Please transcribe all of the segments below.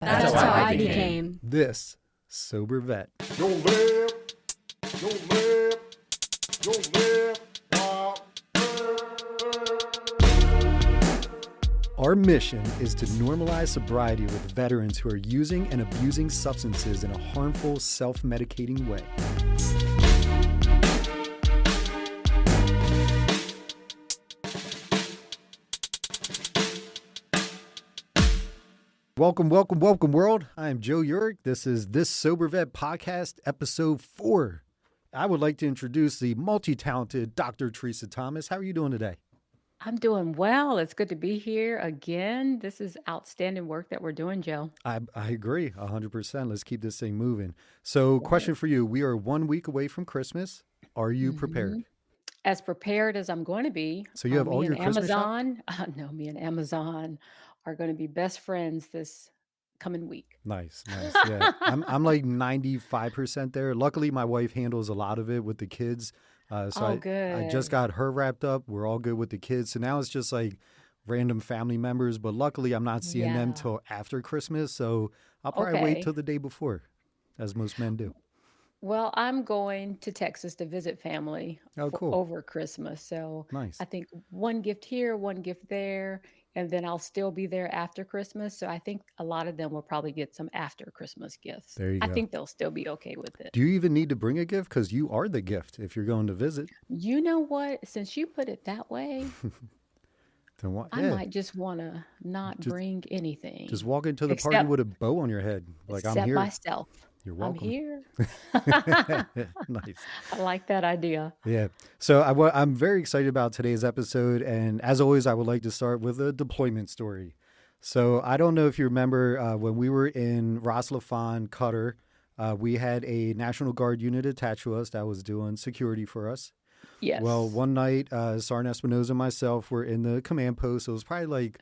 That's how I became this sober vet. Don't live, don't live, don't live. Our mission is to normalize sobriety with veterans who are using and abusing substances in a harmful, self-medicating way. Welcome, world. I am Joe Urick. This is This Sober Vet Podcast, Episode 4. I would like to introduce the multi-talented Dr. Teresa Thomas. How are you doing today? I'm doing well. It's good to be here again. This is outstanding work that we're doing, Joe. I agree 100%. Let's keep this thing moving. So, question for you. We are 1 week away from Christmas. Are you prepared? As prepared as I'm going to be. So you have all me your and Christmas shop? Amazon. No, me and Amazon are going to be best friends this coming week. Nice. Yeah, I'm like 95% there. Luckily, my wife handles a lot of it with the kids. So good. I just got her wrapped up. We're all good with the kids. So now it's just like random family members. But luckily, I'm not seeing them till after Christmas. So I'll probably wait till the day before, as most men do. Well, I'm going to Texas to visit family cool. over Christmas. So Nice. I think one gift here, one gift there, and then I'll still be there after Christmas. So I think a lot of them will probably get some after Christmas gifts. There you I go. think they'll still be okay with it. Do you even need to bring a gift? Because you are the gift if you're going to visit. You know what? Since you put it that way, Then what? I might just want to not bring anything. Just walk into the party with a bow on your head. Like, I'm here. Myself. You're welcome. I'm here. Nice. I like that idea. Yeah. So I'm very excited about today's episode. And as always, I would like to start with a deployment story. So I don't know if you remember when we were in Ras Laffan, Qatar, we had a National Guard unit attached to us that was doing security for us. Yes. Well, one night, Sergeant Espinoza and myself were in the command post. So it was probably like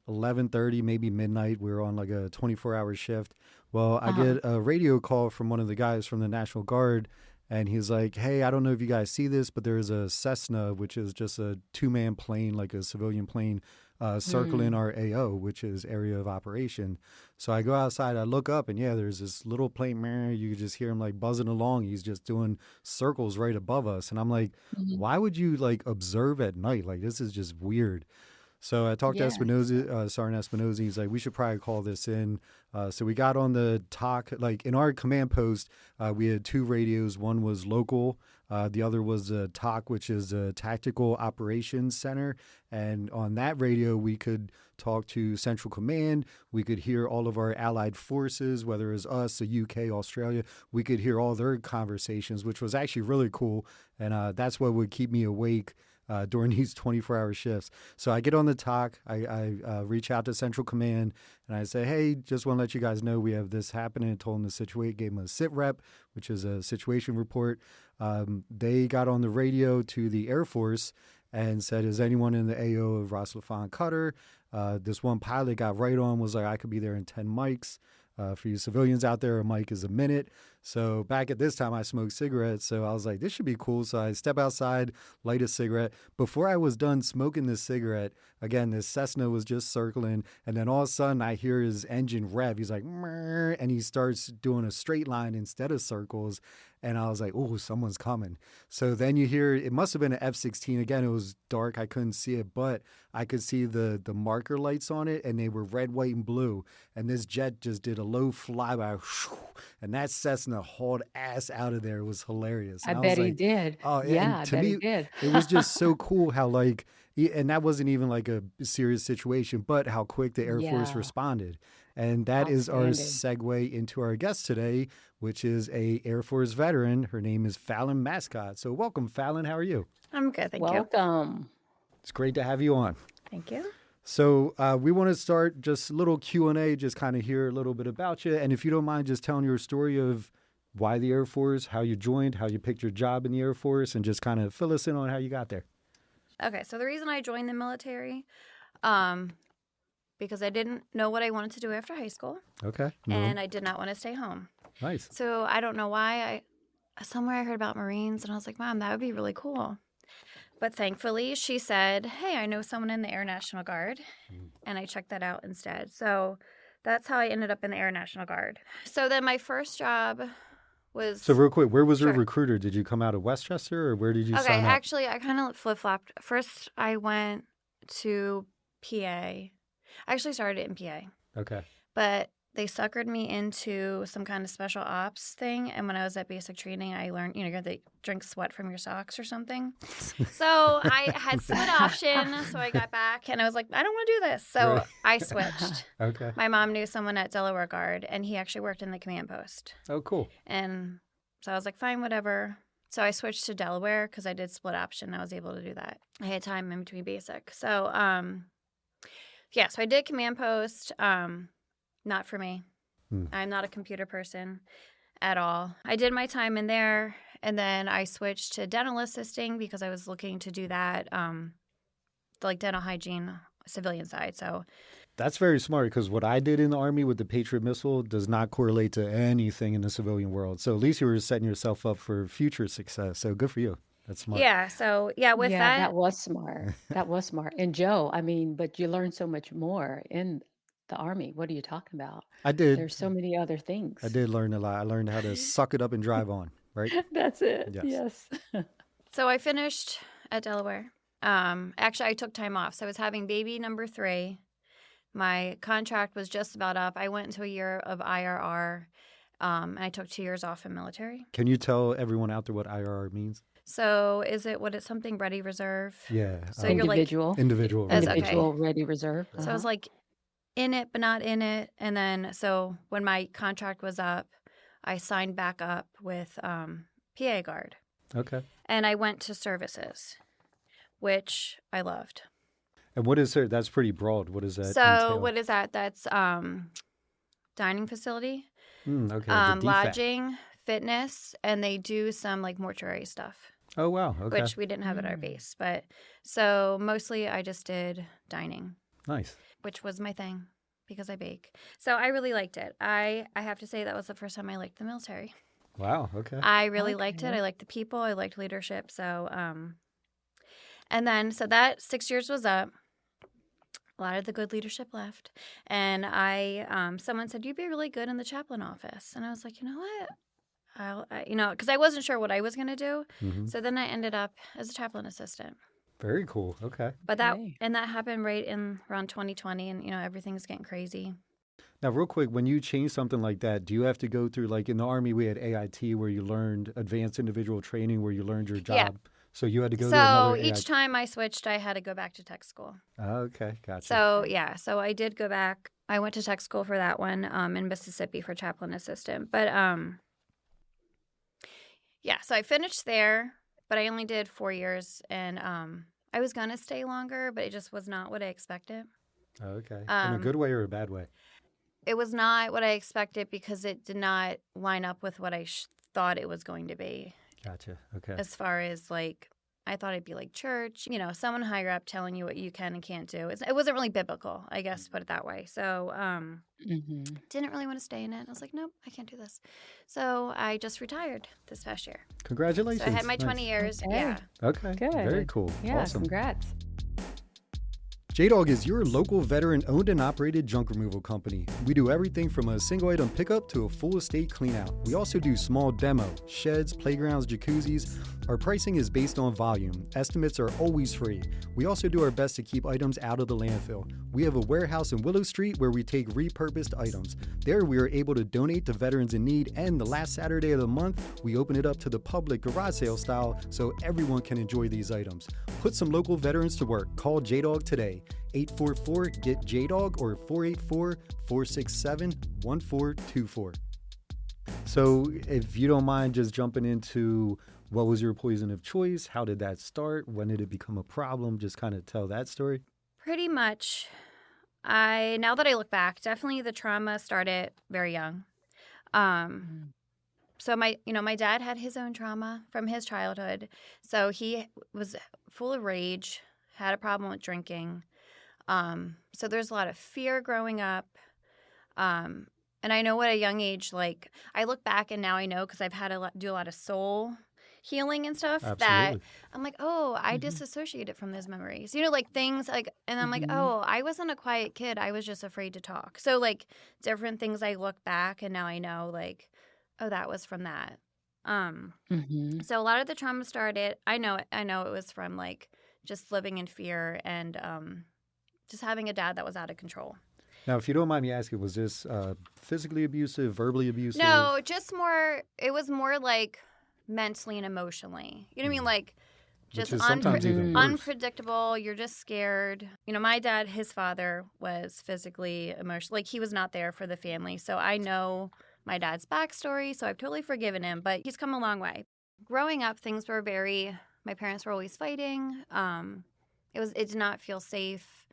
11:30, maybe midnight. We were on like a 24-hour shift. Well, I get a radio call from one of the guys from the National Guard, and he's like, hey, I don't know if you guys see this, but there's a Cessna, which is just a two-man plane, like a civilian plane, circling our AO, which is area of operation. So I go outside, I look up, and there's this little plane, you could just hear him like buzzing along. He's just doing circles right above us. And I'm like, why would you like observe at night? Like, this is just weird. So I talked to Espinoza, Sergeant Espinoza. He's like, we should probably call this in. So we got on the talk. Like in our command post, we had two radios. One was local. The other was a TOC, which is a Tactical Operations Center. And on that radio, we could talk to Central Command. We could hear all of our allied forces, whether it was us, the UK, Australia. We could hear all their conversations, which was actually really cool. And that's what would keep me awake during these 24-hour shifts. So I get on the talk, I reach out to Central Command, and I say, hey, just want to let you guys know we have this happening. Told them the situation, gave them a sit rep, which is a situation report. They got on the radio to the Air Force and said, is anyone in the AO of Ras Laffan, Qatar? This one pilot got right on, was like, I could be there in 10 mics. For you civilians out there, a mic is a minute. So back at this time, I smoked cigarettes. So I was like, this should be cool. So I step outside, light a cigarette. Before I was done smoking this cigarette, again, this Cessna was just circling. And then all of a sudden, I hear his engine rev. He's like, "Mrr," and he starts doing a straight line instead of circles. And I was like, oh, someone's coming. So then you hear, it must have been an F-16. Again, it was dark. I couldn't see it, but I could see the marker lights on it, and they were red, white, and blue. And this jet just did a low flyby, and that Cessna hauled ass out of there. It was hilarious. I bet he did. Oh, yeah, I to bet me, he did. It was just so cool how like, and that wasn't even like a serious situation, but how quick the Air Force responded. And that is our segue into our guest today, which is a Air Force veteran. Her name is Fallon Mascot. So welcome, Fallon. How are you? I'm good, thank you. Welcome. It's great to have you on. Thank you. So we want to start just a little Q&A, just kind of hear a little bit about you. And if you don't mind just telling your story of why the Air Force, how you joined, how you picked your job in the Air Force, and just kind of fill us in on how you got there. Okay, so the reason I joined the military, because I didn't know what I wanted to do after high school. Okay. And I did not want to stay home. Nice. So I don't know why. Somewhere I heard about Marines, and I was like, Mom, that would be really cool. But thankfully, she said, hey, I know someone in the Air National Guard, and I checked that out instead. So that's how I ended up in the Air National Guard. So then my first job was... So real quick, where was your Sure. recruiter? Did you come out of Westchester, or where did you Okay, sign up? actually, I kind of flip-flopped. First, I went to PA. I actually started in PA. Okay. But they suckered me into some kind of special ops thing. And when I was at basic training, I learned, you know, they drink sweat from your socks or something. So I had split option. So I got back and I was like, I don't want to do this. So Right. I switched. Okay. My mom knew someone at Delaware Guard and he actually worked in the command post. Oh, cool. And so I was like, fine, whatever. So I switched to Delaware because I did split option. I was able to do that. I had time in between basic. So, yeah, so I did command post. Not for me. I'm not a computer person at all. I did my time in there, and then I switched to dental assisting because I was looking to do that, like dental hygiene civilian side. So That's very smart, because what I did in the Army with the Patriot missile does not correlate to anything in the civilian world. So at least you were setting yourself up for future success. So good for you. That's smart. yeah, so yeah, with Yeah, that, that was smart. That was smart. And Joe, I mean, but you learn so much more in the Army. What are you talking about? I did. There's so many other I things. did learn a lot. I learned how to suck it up and drive on, right? That's it. Yes. Yes. so I finished at Delaware. Actually, I took time off. So I was having baby number 3. My contract was just about up. I went into a year of IRR, and I took 2 years off in military. Can you tell everyone out there what IRR means? So is it something ready reserve? Yeah. So you're like, Individual. individual. As- right? okay. Individual ready reserve. so I was like in it, but not in it. And then, so when my contract was up, I signed back up with PA Guard. Okay. And I went to services, which I loved. And what is that's pretty broad. What is that? So entail? what is that? That's dining facility, Okay. the DFAC. lodging, fitness, and they do some like mortuary stuff, Oh, wow. Okay. which we didn't have at our base. But so mostly I just did dining, Nice. which was my thing because I bake. So I really liked it. I have to say that was the first time I liked the military. Wow. Okay. I really liked it. Okay. I liked the people. I liked leadership. So, and then, so that 6 years was up. A lot of the good leadership left. And someone said, you'd be really good in the chaplain office. And I was like, you know what? Because I wasn't sure what I was going to do. Mhm. So then I ended up as a chaplain assistant. Very cool. Okay. But Okay. that happened right in around 2020. And, everything's getting crazy. Now, real quick, when you change something like that, do you have to go through, like in the Army, we had AIT where you learned advanced individual training, where you learned your job. Yeah. So you had to go to So another each AIT. time I switched, I had to go back to tech school. Okay. Gotcha. So, yeah. So I did go back. I went to tech school for that one in Mississippi for chaplain assistant. But, yeah. So I finished there, but I only did 4 years. And I was going to stay longer, but it just was not what I expected. Okay. In a good way or a bad way? It was not what I expected because it did not line up with what I thought it was going to be. Gotcha. Okay. As far as like, I thought it'd be like church, someone higher up telling you what you can and can't do. It wasn't really biblical, I guess, put it that way. So, didn't really want to stay in it. I was like, nope, I can't do this. So I just retired this past year. Congratulations. So I had my Nice. 20 years. Okay. Yeah. Okay. Good. Very cool. Yeah, Awesome. congrats. J-Dog is your local veteran owned and operated junk removal company. We do everything from a single item pickup to a full estate clean out. We also do small demo, sheds, playgrounds, jacuzzis. Our pricing is based on volume. Estimates are always free. We also do our best to keep items out of the landfill. We have a warehouse in Willow Street where we take repurposed items. There we are able to donate to veterans in need, and the last Saturday of the month, we open it up to the public garage sale style so everyone can enjoy these items. Put some local veterans to work. Call J-Dog today. 844-GET-JDOG or 484-467-1424. So if you don't mind just jumping into what was your poison of choice, how did that start, when did it become a problem, just kind of tell that story. Pretty much. Now that I look back, definitely the trauma started very young. So my dad had his own trauma from his childhood. So he was full of rage, had a problem with drinking. So there's a lot of fear growing up. And I know at a young age, like I look back and now I know because I've had to do a lot of soul healing and stuff that Absolutely. I'm like, oh, I Mhm. disassociated from those memories. Like things like, and I'm like, Mhm. oh, I wasn't a quiet kid. I was just afraid to talk. So like different things I look back and now I know like, oh, that was from that. Um, Mhm. so a lot of the trauma started, I know it was from like just living in fear and just having a dad that was out of control. Now, if you don't mind me asking, was this physically abusive, verbally No, abusive? just more, it was more like mentally and emotionally. You know what I mean? Mhm. Like Which just is sometimes even Mhm. worse. unpredictable. You're just scared. My dad, his father was physically, emotional. Like he was not there for the family. So I know my dad's backstory. So I've totally forgiven him, but he's come a long way. Growing up, things were my parents were always fighting. It did not feel safe.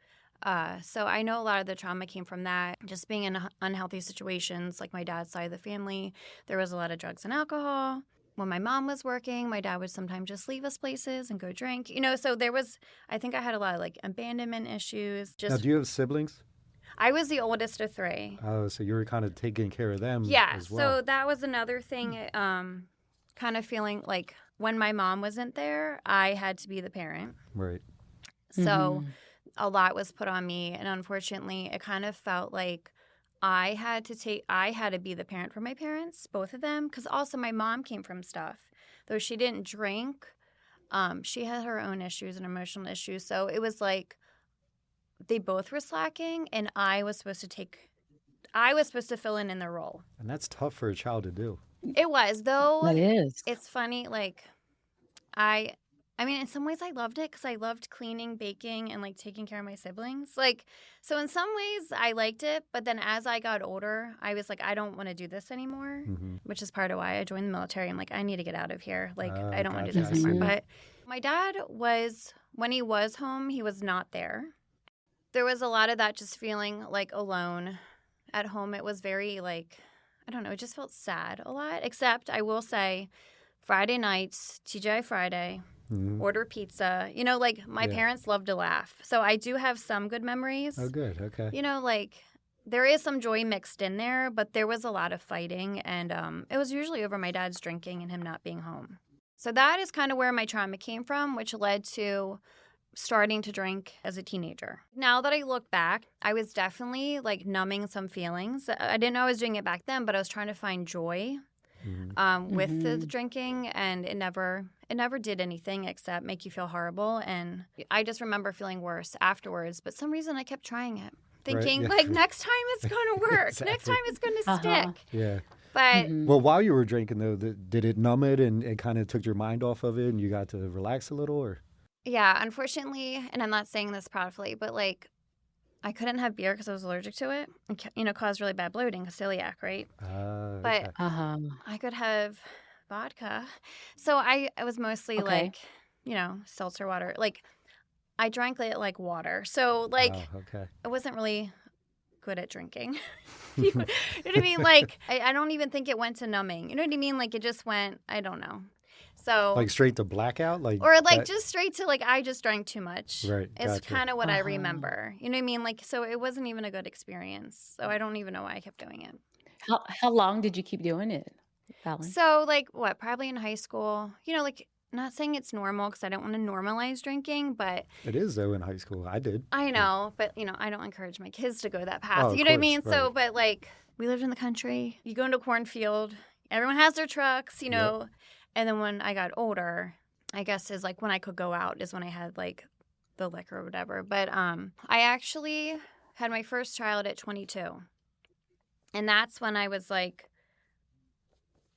So I know a lot of the trauma came from that. Just being in unhealthy situations, like my dad's side of the family, there was a lot of drugs and alcohol. When my mom was working, my dad would sometimes just leave us places and go drink. So I think I had a lot of like abandonment issues. Now, Just, do you have siblings? I was the oldest of three. Oh, so you were kind of taking care of them Yeah. as well. So that was another thing, kind of feeling like when my mom wasn't there, I had to be the parent. Right. So Mhm. a lot was put on me. And unfortunately, it kind of felt like I had to be the parent for my parents, both of them. Because also my mom came from stuff. Though she didn't drink, she had her own issues and emotional issues. So it was like they both were slacking, and I was supposed to fill in their role. And that's tough for a child to do. It was, though. That is. It's funny, like I I mean, in some ways I loved it because I loved cleaning, baking, and like taking care of my siblings. Like, so in some ways I liked it, but then as I got older, I was like, I don't want to do this anymore, Mm-hmm. which is part of why I joined the military. I'm like, I need to get out of here. Like, I don't want to do Gotcha. this I anymore. see. Mhm. But my dad when he was home, he was not there. There was a lot of that just feeling like alone. At home, it was very like, I don't know, it just felt sad a lot. Except I will say, Friday nights, TGI Friday, Mm-hmm. order pizza. Like my Yeah. parents love to laugh. So I do have some good memories. Oh, good. Okay. Like there is some joy mixed in there, but there was a lot of fighting. And it was usually over my dad's drinking and him not being home. So that is kind of where my trauma came from, which led to starting to drink as a teenager. Now that I look back, I was definitely like numbing some feelings. I didn't know I was doing it back then, but I was trying to find joy with the Mhm. drinking, and it never did anything except make you feel horrible. And I just remember feeling worse afterwards. But some reason I kept trying it, Right. thinking Yeah. like next time it's gonna work, next Exactly. time it's gonna Uh-huh. stick. Yeah. But Mhm. Well, while you were drinking, though, did it numb it and it kind of took your mind off of it and you got to relax a little? Or yeah, unfortunately, and I'm not saying this proudly, but like I couldn't have beer because I was allergic to it. And caused really bad bloating, celiac, right? But okay. Uh-huh. I could have vodka. So I was mostly Okay. like, seltzer water. Like I drank it like water. So like Oh, okay. I wasn't really good at drinking. You know what I mean? Like I don't even think it went to numbing. You know what I mean? Like it just went, I don't know. So Like straight to blackout? Like or like that? just straight to like I just drank too much. Right. It's Gotcha. kind of what I Uh-huh. remember. You know what I mean? Like so it wasn't even a good experience. So I don't even know why I kept doing it. How long did you keep doing it, Fallon? So like what? Probably in high school. Like not saying it's normal because I don't want to normalize drinking, but It is, though, in high school. I did. I know, but I don't encourage my kids to go that path. Oh, of You know what I course, mean? So, right. but like we lived in the country. You go into a cornfield. Everyone has their trucks, Yep. And then when I got older, I guess is like when I could go out is when I had like the liquor or whatever. But I actually had my first child at 22. And that's when I was like,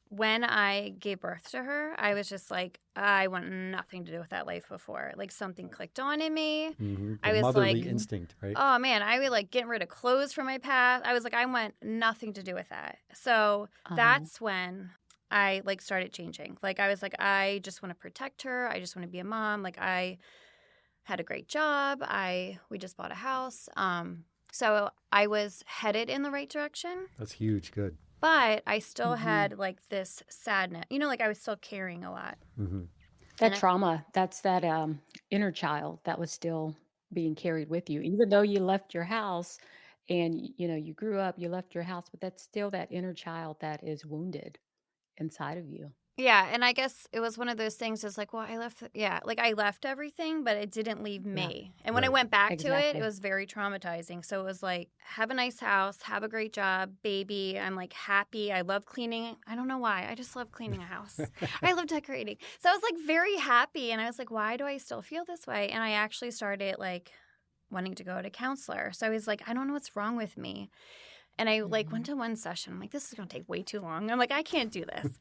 when I gave birth to her, I was just like, I want nothing to do with that life before. Like something clicked on in me. Mm-hmm. I was motherly like, instinct, right? oh man, I would like getting rid of clothes from my past. I was like, I want nothing to do with that. So Uh-huh. that's when I like started changing. Like I was like, I just want to protect her. I just want to be a mom. Like I had a great job. We just bought a house. So I was headed in the right direction. That's huge. Good. But I still Mhm. had like this sadness, like I was still carrying a lot. Mm-hmm. That And trauma, that's that inner child that was still being carried with you. Even though you left your house and you grew up, you left your house, but that's still that inner child that is wounded inside of you. Yeah, and I guess it was one of those things. It's like, well, I left everything, but it didn't leave Yeah, me. And when I Right. went back to it, it exactly. was very traumatizing. So it was like, have a nice house, have a great job, baby. I'm like happy. I love cleaning. I don't know why. I just love cleaning a house. I love decorating. So I was like very happy, and I was like, why do I still feel this way? And I actually started like wanting to go to a counselor. So I was like, I don't know what's wrong with me. And I like went Mhm. to one session. I'm like, this is gonna take way too long. I'm like, I can't do this.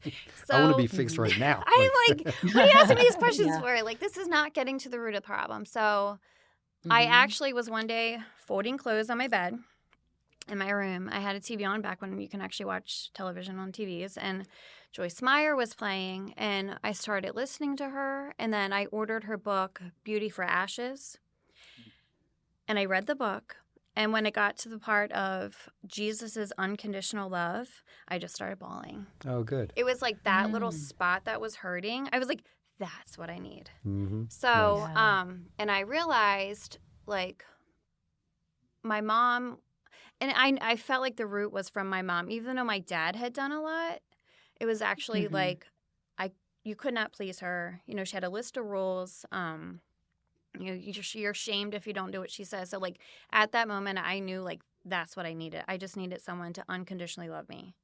I want to be So fixed Mhm. right now. I'm like, what are you asking me these questions Yeah. for? Like, this is not getting to the root of the problem. So I Mhm. actually was one day folding clothes on my bed in my room. I had a TV on back when you can actually watch television on TVs, and Joyce Meyer was playing, and I started listening to her, and then I ordered her book, Beauty for Ashes, and I read the book. And when it got to the part of Jesus's unconditional love, I just started bawling. Oh, good. It was like that little Mm. spot that was hurting. I was like, that's what I need. Mm-hmm. So, Nice. Yeah. and I realized like my mom, and I felt like the root was from my mom, even though my dad had done a lot. It was actually Mhm. like you could not please her. You know, she had a list of rules. You're shamed if you don't do what she says. So like at that moment, I knew like that's what I needed. I just needed someone to unconditionally love me.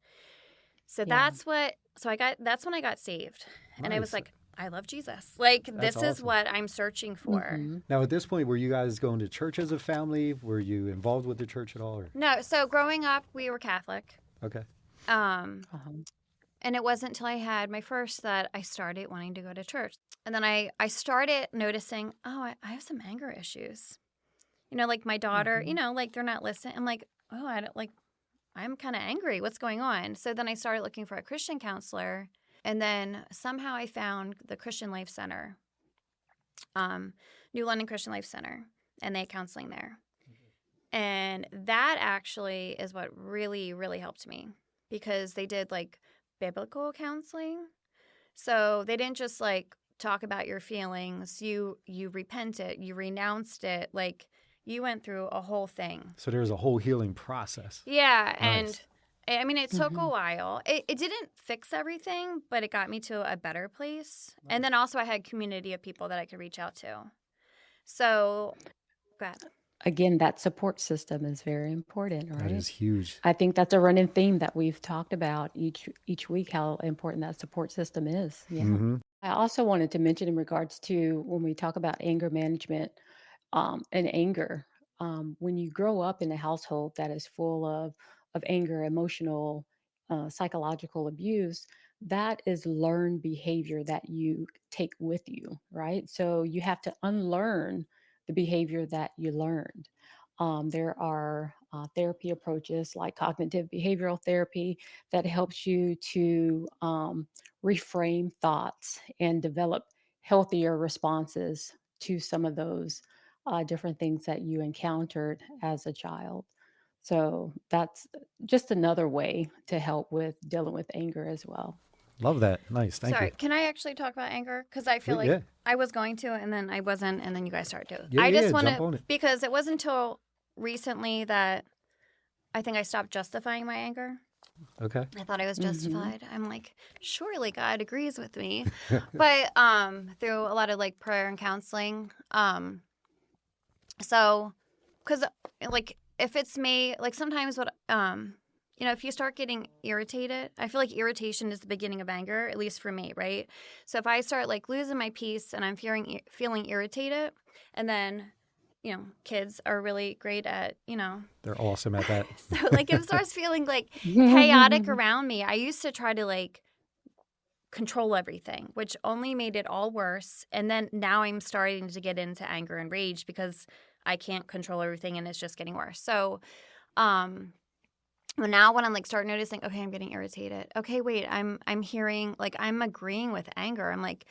So Yeah. that's when I got saved. And I was Nice. like, I love Jesus. Like That's this is awesome. what I'm searching for. Mhm. Now, at this point, were you guys going to church as a family? Were you involved with the church at all? Or No, so growing up we were Catholic. okay, Uh-huh. And it wasn't until I had my first that I started wanting to go to church. And then I started noticing, oh, I have some anger issues. You know, like my daughter, you Mhm. know, like they're not listening. I'm like, oh, I don't like I'm kind of angry. What's going on? So then I started looking for a Christian counselor. And then somehow I found the Christian Life Center, New London Christian Life Center, and they had counseling there. And that actually is what really, really helped me because they did like biblical counseling. So they didn't just like talk about your feelings. You repented, you renounced it, like you went through a whole thing. so there was a whole healing process. Yeah, and Nice. I mean, it took a Mhm. while. It didn't fix everything, but it got me to a better place. And Nice. then also, I had community of people that I could reach out to. So, go ahead. Again, that support system is very important, That right? is huge. I think that's a running theme that we've talked about each week, how important that support system is. Yeah. Mm-hmm. I also wanted to mention in regards to when we talk about anger management, and anger, when you grow up in a household that is full of anger, emotional, psychological abuse, that is learned behavior that you take with you, right? So you have to unlearn the behavior that you learned. There are therapy approaches like cognitive behavioral therapy that helps you to reframe thoughts and develop healthier responses to some of those different things that you encountered as a child. So that's just another way to help with dealing with anger as well. Love that. Nice. Thank you. Sorry, can I actually talk about anger? Because I feel like Yeah. I was going to, and then I wasn't, and then you guys started to. Yeah. I Yeah. just Yeah. want Jump to, on it. because it wasn't until recently that I think I stopped justifying my anger. Okay. I thought I was Hmm. justified. I'm like, surely God agrees with me. But through a lot of like prayer and counseling, so because like if it's me, like sometimes what you know, if you start getting irritated, I feel like irritation is the beginning of anger, at least for me, right? So if I start like losing my peace and I'm feeling irritated, and then you know, kids are really great at, you know, They're awesome at that. so like if it starts feeling like chaotic around me, I used to try to like control everything, which only made it all worse. And then now I'm starting to get into anger and rage because I can't control everything and it's just getting worse. So, well, now when I'm like start noticing, okay, I'm getting irritated. Okay, wait, I'm hearing like I'm agreeing with anger. I'm like,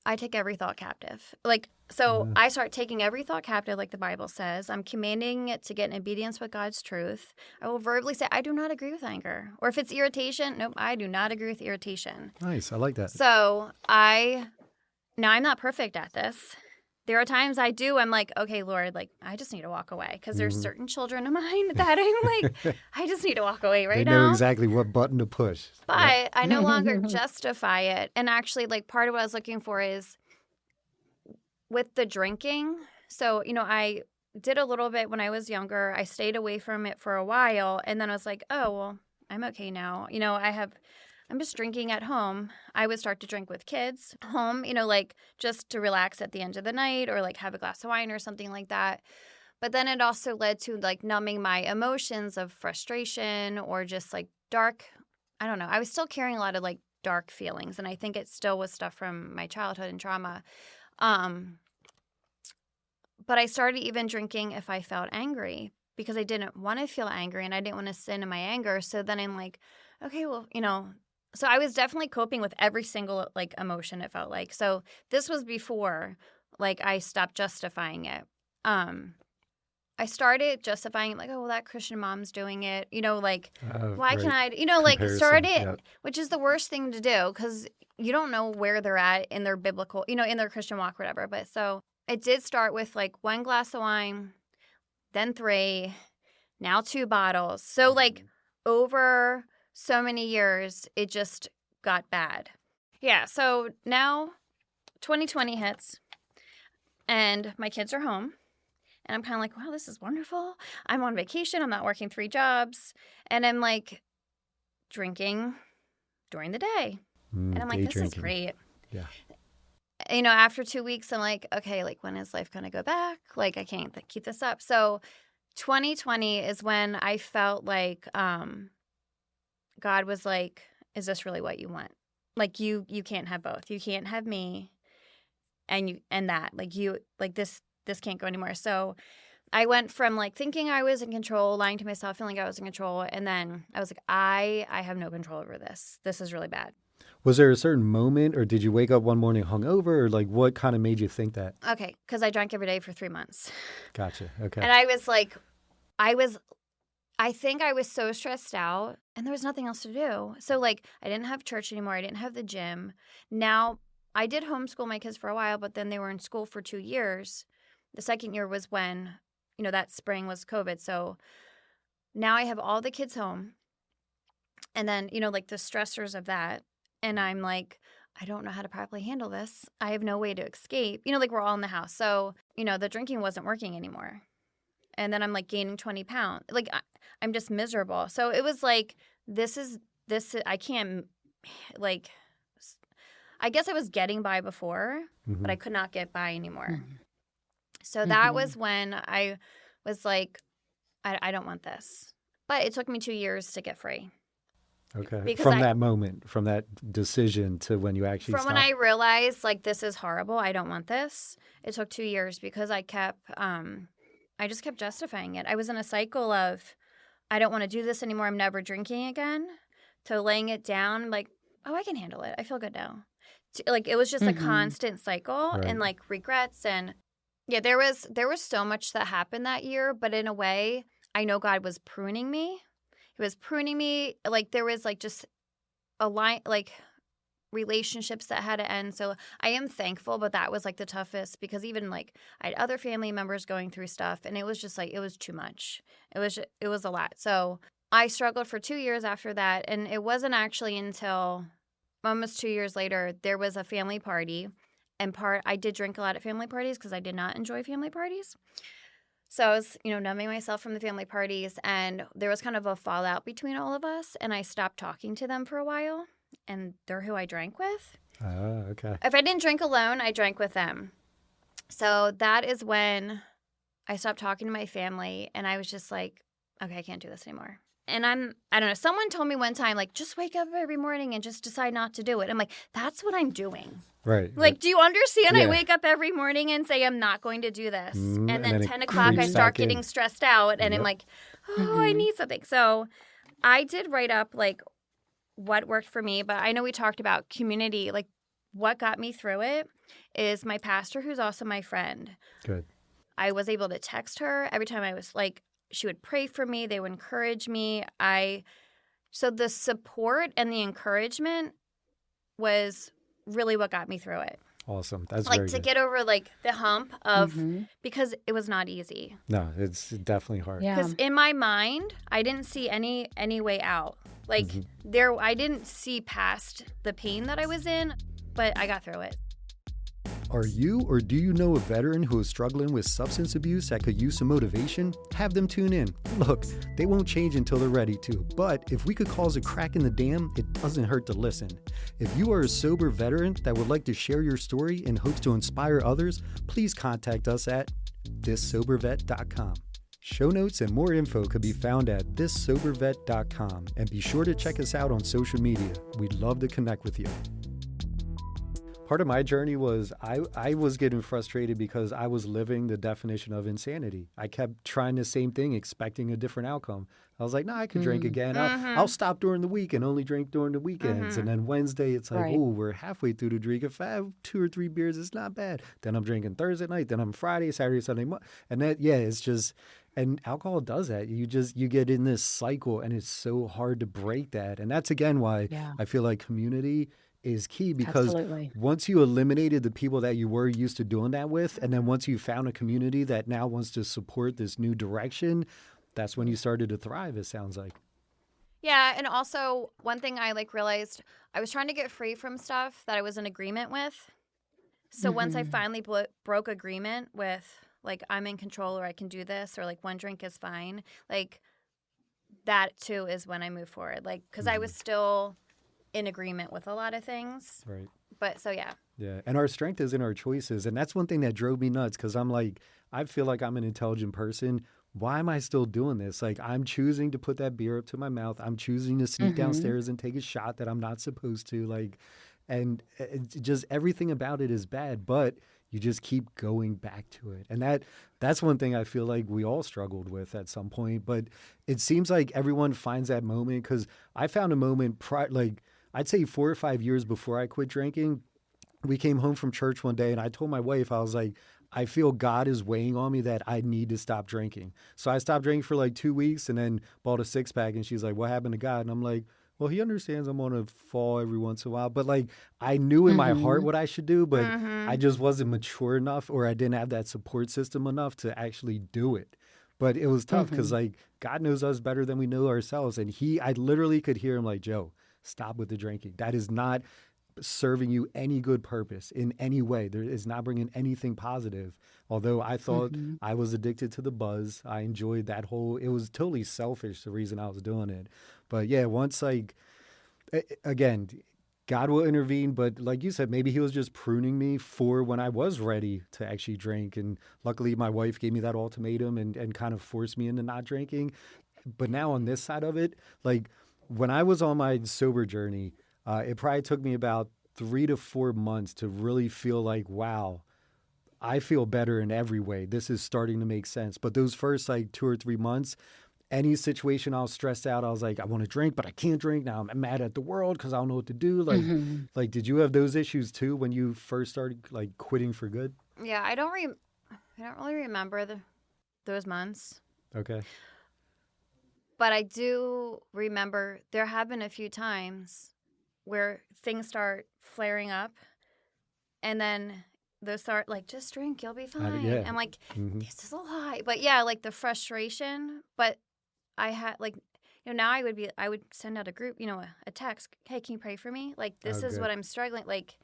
I take every thought captive. Like, so I start taking every thought captive, like the Bible says. I'm commanding it to get in obedience with God's truth. I will verbally say, I do not agree with anger. Or if it's irritation, nope, I do not agree with irritation. Nice. I like that. So now I'm not perfect at this, there are times I'm like, okay, Lord, like, I just need to walk away because there's Mhm. certain children of mine that I'm like, I just need to walk away They right know now. exactly what button to push. Yep. But I no longer justify it. And actually, like, part of what I was looking for is with the drinking. So, I did a little bit when I was younger. I stayed away from it for a while. And then I was like, oh, well, I'm okay now. I'm just drinking at home. I would start to drink with kids home, like just to relax at the end of the night or like have a glass of wine or something like that. But then it also led to like numbing my emotions of frustration or just like dark. I don't know. I was still carrying a lot of like dark feelings. And I think it still was stuff from my childhood and trauma. But I started even drinking if I felt angry because I didn't want to feel angry and I didn't want to sit in my anger. So then I'm like, okay, well, so I was definitely coping with every single like emotion it felt like. So this was before like I stopped justifying it. I started justifying it like, oh, well, that Christian mom's doing it. Like, why Right. can I, like Comparison. started, Yep. which is the worst thing to do because you don't know where they're at in their biblical, in their Christian walk, whatever. But so it did start with like 1 glass of wine, then 3, now 2 bottles. So like over so many years, it just got bad. Yeah. So now 2020 hits and my kids are home. And I'm kind of like, wow, this is wonderful. I'm on vacation. I'm not working 3 jobs. And I'm like drinking during the day. And I'm like, Day this drinking. is great. Yeah. After 2 weeks, I'm like, okay, like when is life going to go back? Like I can't keep this up. So 2020 is when I felt like God was like, is this really what you want? Like you can't have both. You can't have me and that. Like this can't go anymore. So I went from like thinking I was in control, lying to myself, feeling like I was in control, and then I was like, I have no control over this. This is really bad. Was there a certain moment, or did you wake up one morning hungover, or like what kind of made you think that? Okay, because I drank every day for 3 months. Gotcha. Okay. And I was like, I think I was so stressed out and there was nothing else to do. So like I didn't have church anymore. I didn't have the gym. Now I did homeschool my kids for a while, but then they were in school for 2 years. The second year was when, that spring was COVID. So now I have all the kids home and then, like the stressors of that. And I'm like, I don't know how to properly handle this. I have no way to escape. Like we're all in the house. So, the drinking wasn't working anymore. And then I'm like gaining 20 pounds. Like I'm just miserable. So it was like, I can't, like, I guess I was getting by before, but I could not get by anymore. So that was when I was like, I don't want this. But it took me 2 years to get free. Okay. Because From that moment, from that decision to when you actually From stopped. when I realized, like, this is horrible, I don't want this, it took 2 years because I just kept justifying it. I was in a cycle of, I don't want to do this anymore, I'm never drinking again, to laying it down, like, oh, I can handle it, I feel good now. Like, it was just a constant cycle and, like, regrets. And, yeah, there was so much that happened that year, but in a way, I know God was pruning me. He was pruning me. Like, there was, like, just a line, like, relationships that had to end. So I am thankful, but that was, like, the toughest because even, like, I had other family members going through stuff, and it was just, like, it was too much. It was a lot. So I struggled for 2 years after that, and it wasn't actually until almost 2 years later, there was a family party, and I did drink a lot at family parties because I did not enjoy family parties. So I was, numbing myself from the family parties, and there was kind of a fallout between all of us, and I stopped talking to them for a while, and they're who I drank with. Oh, okay. If I didn't drink alone, I drank with them. So that is when I stopped talking to my family, and I was just like, okay, I can't do this anymore. And I don't know, someone told me one time, like, just wake up every morning and just decide not to do it. I'm like, that's what I'm doing. Right. Like, do you understand? Yeah. I wake up every morning and say, I'm not going to do this. And then then it 10 o'clock, I creeps start back in. getting stressed out. And I'm like, oh, I need something. So I did write up, like, what worked for me. But I know we talked about community. Like, what got me through it is my pastor, who's also my friend. Good. I was able to text her every time I was, like, she would pray for me. They would encourage me. So the support and the encouragement was really what got me through it. Awesome. That's Like very to good. get over like the hump of, Mm-hmm. because it was not easy. No, it's definitely hard. Yeah. Because in my mind, I didn't see any way out. Like I didn't see past the pain that I was in, but I got through it. Are you or do you know a veteran who is struggling with substance abuse that could use some motivation? Have them tune in. Look, they won't change until they're ready to, but if we could cause a crack in the dam, it doesn't hurt to listen. If you are a sober veteran that would like to share your story in hopes to inspire others, please contact us at thissobervet.com. Show notes and more info could be found at thissobervet.com, and be sure to check us out on social media. We'd love to connect with you. Part of my journey was I was getting frustrated because I was living the definition of insanity. I kept trying the same thing, expecting a different outcome. I was like, no, I could drink again. I'll stop during the week and only drink during the weekends. And then Wednesday, it's like, Right. oh, we're halfway through the drink. If I have 2 or 3 beers, it's not bad. Then I'm drinking Thursday night. Then I'm Friday, Saturday, Sunday. And that, yeah, it's just, and alcohol does that. You get in this cycle, and it's so hard to break that. And that's, again, why Yeah. I feel like community is key, because Absolutely. once you eliminated the people that you were used to doing that with, and then once you found a community that now wants to support this new direction, that's when you started to thrive, it sounds like. Yeah, and also one thing I like realized, I was trying to get free from stuff that I was in agreement with. So once I finally broke agreement with like I'm in control, or I can do this, or like one drink is fine, like that too is when I move forward. Like because I was still in agreement with a lot of things. Right. But so yeah. Yeah. And our strength is in our choices. And that's one thing that drove me nuts, because I'm like, I feel like I'm an intelligent person. Why am I still doing this? Like, I'm choosing to put that beer up to my mouth. I'm choosing to sneak downstairs and take a shot that I'm not supposed to. Like, and it's just everything about it is bad, but you just keep going back to it. And that's one thing I feel like we all struggled with at some point. But it seems like everyone finds that moment, because I found a moment like I'd say 4 or 5 years before I quit drinking. We came home from church one day, and I told my wife, I was like, I feel God is weighing on me that I need to stop drinking. So I stopped drinking for like 2 weeks and then bought a 6-pack. And she's like, what happened to God? And I'm like, well, he understands I'm going to fall every once in a while. But like, I knew in my heart what I should do, but I just wasn't mature enough, or I didn't have that support system enough to actually do it. But it was tough, because like God knows us better than we know ourselves. And I literally could hear him like, Joe, stop with the drinking. That is not serving you any good purpose in any way. There is not bringing anything positive. Although I thought I was addicted to the buzz. I enjoyed that it was totally selfish, the reason I was doing it. But yeah, once like, again, God will intervene. But like you said, maybe he was just pruning me for when I was ready to actually drink. And luckily my wife gave me that ultimatum and kind of forced me into not drinking. But now on this side of it, like when I was on my sober journey, it probably took me about 3 to 4 months to really feel like, wow, I feel better in every way. This is starting to make sense. But those first like 2 or 3 months, any situation I was stressed out, I was like, I want to drink, but I can't drink. Now I'm mad at the world because I don't know what to do. Like, did you have those issues too when you first started like quitting for good? Yeah, I don't really remember those months. Okay. But I do remember there have been a few times where things start flaring up, and then they'll start like, just drink, you'll be fine. Yeah. I'm like, this is a lie. But yeah, like the frustration. But I had like, now I would send out a group, a text. Hey, can you pray for me? Like, this is good. what I'm struggling. Like,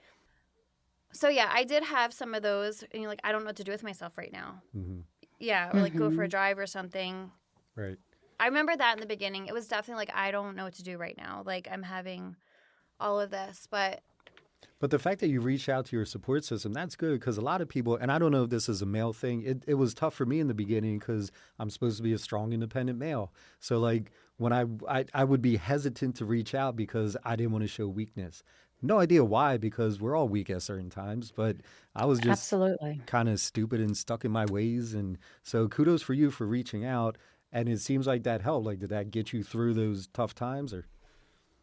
so yeah, I did have some of those, and you're like, I don't know what to do with myself right now. Yeah, or like go for a drive or something. Right. I remember that in the beginning. It was definitely like, I don't know what to do right now. Like, I'm having all of this, but the fact that you reached out to your support system, that's good, because a lot of people, and I don't know if this is a male thing, it was tough for me in the beginning because I'm supposed to be a strong, independent male. So like when I would be hesitant to reach out because I didn't want to show weakness. No idea why, because we're all weak at certain times, but I was just Absolutely. kind of stupid and stuck in my ways. And so kudos for you for reaching out. And it seems like that helped. Like, did that get you through those tough times, or?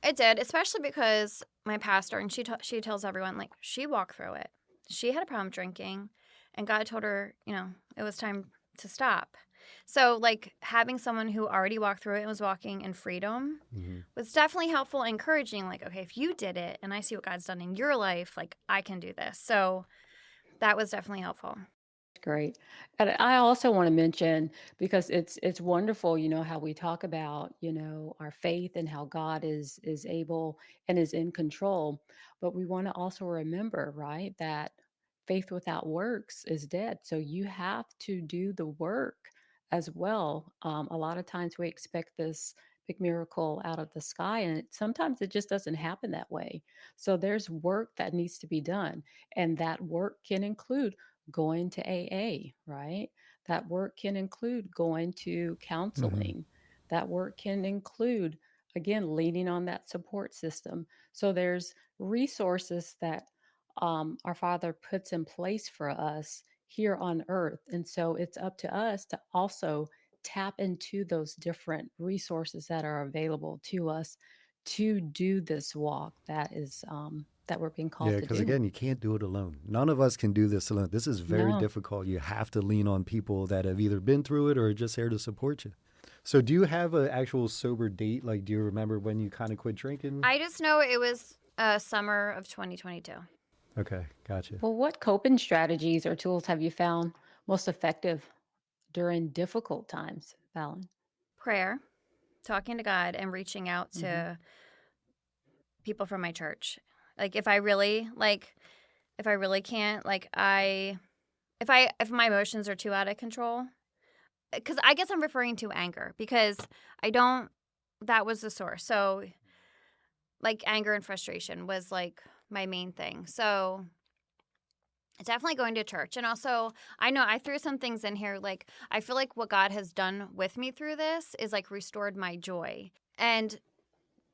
it did, especially because my pastor, and she tells everyone, like, she walked through it. She had a problem drinking, and God told her, it was time to stop. So, like, having someone who already walked through it and was walking in freedom Hmm. was definitely helpful, encouraging, like, okay, if you did it and I see what God's done in your life, like, I can do this. So that was definitely helpful. Great. And I also want to mention, because it's wonderful, how we talk about, our faith and how God is able and is in control. But we want to also remember, right, that faith without works is dead. So you have to do the work as well. A lot of times we expect this big miracle out of the sky, and sometimes it just doesn't happen that way. So there's work that needs to be done, and that work can include going to AA, right? That work can include going to Hmm. counseling. That work can include, again, leaning on that support system. So there's resources that our Father puts in place for us here on earth. And so it's up to us to also tap into those different resources that are available to us to do this walk that we're being Yeah, called to because do. again, you can't do it alone. None of us can do this alone. This is very No. difficult. You have to lean on people that have either been through it or are just here to support you. So, do you have an actual sober date? Like, do you remember when you kind of quit drinking? I just know it was summer of 2022. Okay, gotcha. Well, what coping strategies or tools have you found most effective during difficult times, Fallon? Prayer, talking to God, and reaching out Hmm. to people from my church. Like, if I really can't, like, if my emotions are too out of control, because I guess I'm referring to anger, because I don't, that was the source. So, like, anger and frustration was like my main thing. So, definitely going to church. And also, I know I threw some things in here. Like, I feel like what God has done with me through this is like restored my joy. And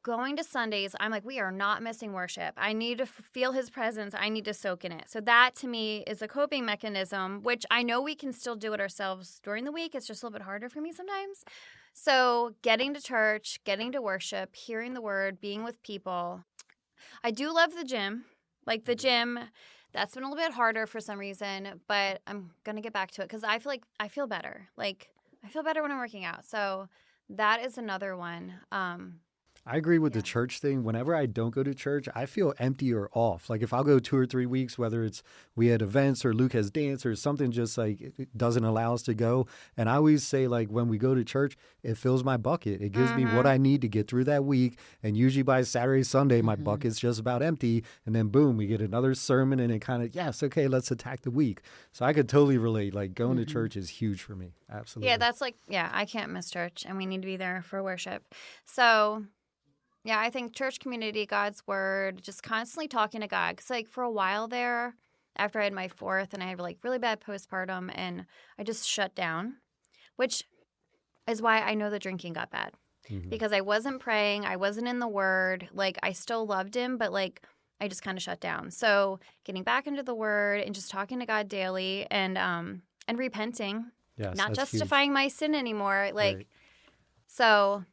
going to Sundays, I'm like, we are not missing worship. I need to feel his presence. I need to soak in it. So that to me is a coping mechanism, which I know we can still do it ourselves during the week. It's just a little bit harder for me sometimes. So getting to church, getting to worship, hearing the word, being with people. I do love the gym. Like the gym, that's been a little bit harder for some reason, but I'm going to get back to it because I feel like I feel better. Like I feel better when I'm working out. So that is another one. I agree with Yeah. the church thing. Whenever I don't go to church, I feel empty or off. Like if I'll go 2 or 3 weeks, whether it's we had events or Luke has dance or something just like it doesn't allow us to go. And I always say like when we go to church, it fills my bucket. It gives me what Mm-hmm. I need to get through that week. And usually by Saturday, Sunday, my Hmm. bucket's just about empty. And then boom, we get another sermon and it kind of, yes, okay, let's attack the week. So I could totally relate. Like going to Hmm. church is huge for me. Yeah, Absolutely. that's like, yeah, I can't miss church and we need to be there for worship. So, yeah, I think church community, God's word, just constantly talking to God. Because, like, for a while there, after I had my fourth and I had like really bad postpartum and I just shut down, which is why I know the drinking got bad Hmm. because I wasn't praying, I wasn't in the word. Like, I still loved him, but like, I just kind of shut down. So, getting back into the word and just talking to God daily and repenting, Yes, not that's huge. justifying my sin anymore. Right. Like, so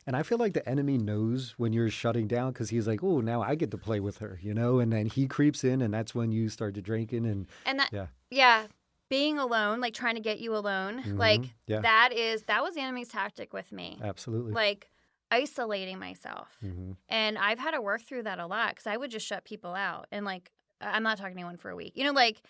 And I feel like the enemy knows when you're shutting down because he's like, oh, now I get to play with her, you know? And then he creeps in, and that's when you start to drinking. And and that, yeah, yeah, being alone, like trying to get you alone, like yeah, that was the enemy's tactic with me, absolutely. like isolating myself. Hmm. And I've had to work through that a lot because I would just shut people out and like, I'm not talking to anyone for a week, like,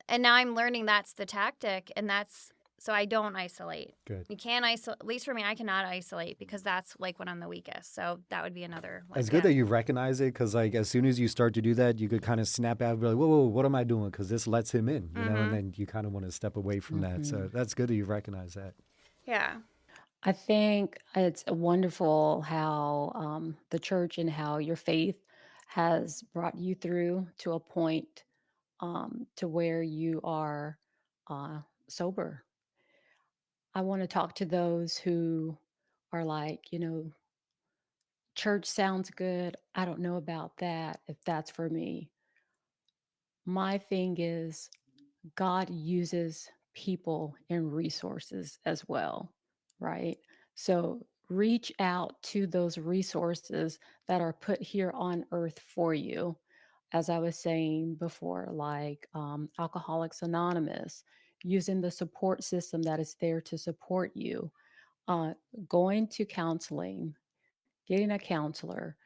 and now I'm learning that's the tactic and that's, so I don't isolate. Good. You can't isolate, at least for me, I cannot isolate because that's like when I'm the weakest. So that would be another one. It's good Yeah. that you recognize it because, like, as soon as you start to do that, you could kind of snap out and be like, whoa, whoa, what am I doing? Because this lets him in, you know? And Mm-hmm. then you kind of want to step away from that. Hmm. So that's good that you recognize that. Yeah. I think it's wonderful how the church and how your faith has brought you through to a point to where you are sober. I want to talk to those who are like, church sounds good. I don't know about that, if that's for me. My thing is, God uses people and resources as well, right? So reach out to those resources that are put here on earth for you. As I was saying before, like Alcoholics Anonymous, using the support system that is there to support you, uh, going to counseling, getting a counselor,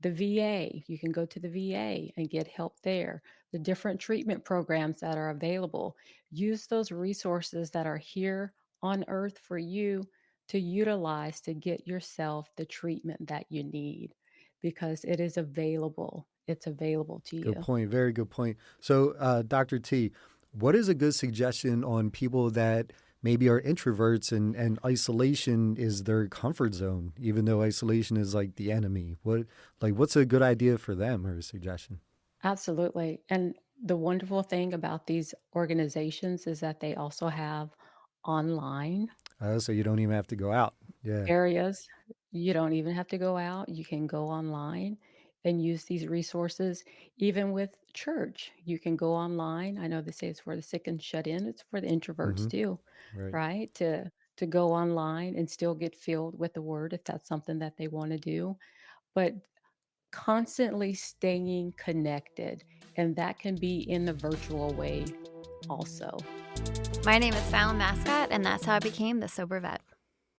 the VA, you can go to the VA and get help there, the different treatment programs that are available. Use those resources that are here on earth for you to utilize to get yourself the treatment that you need because it is available. It's available to Good you. point. Very good point. So, Dr. T, what is a good suggestion on people that maybe are introverts and isolation is their comfort zone, even though isolation is like the enemy? What's a good idea for them or a suggestion? Absolutely. And the wonderful thing about these organizations is that they also have online So you don't even have to go out. Yeah. areas. You don't even have to go out. You can go online and use these resources. Even with church, you can go online. I know they say it's for the sick and shut in. It's for the introverts Mm-hmm. too, Right. right? To go online and still get filled with the word if that's something that they want to do. But constantly staying connected, and that can be in the virtual way also. My name is Fallon Mascot, and that's how I became the Sober Vet.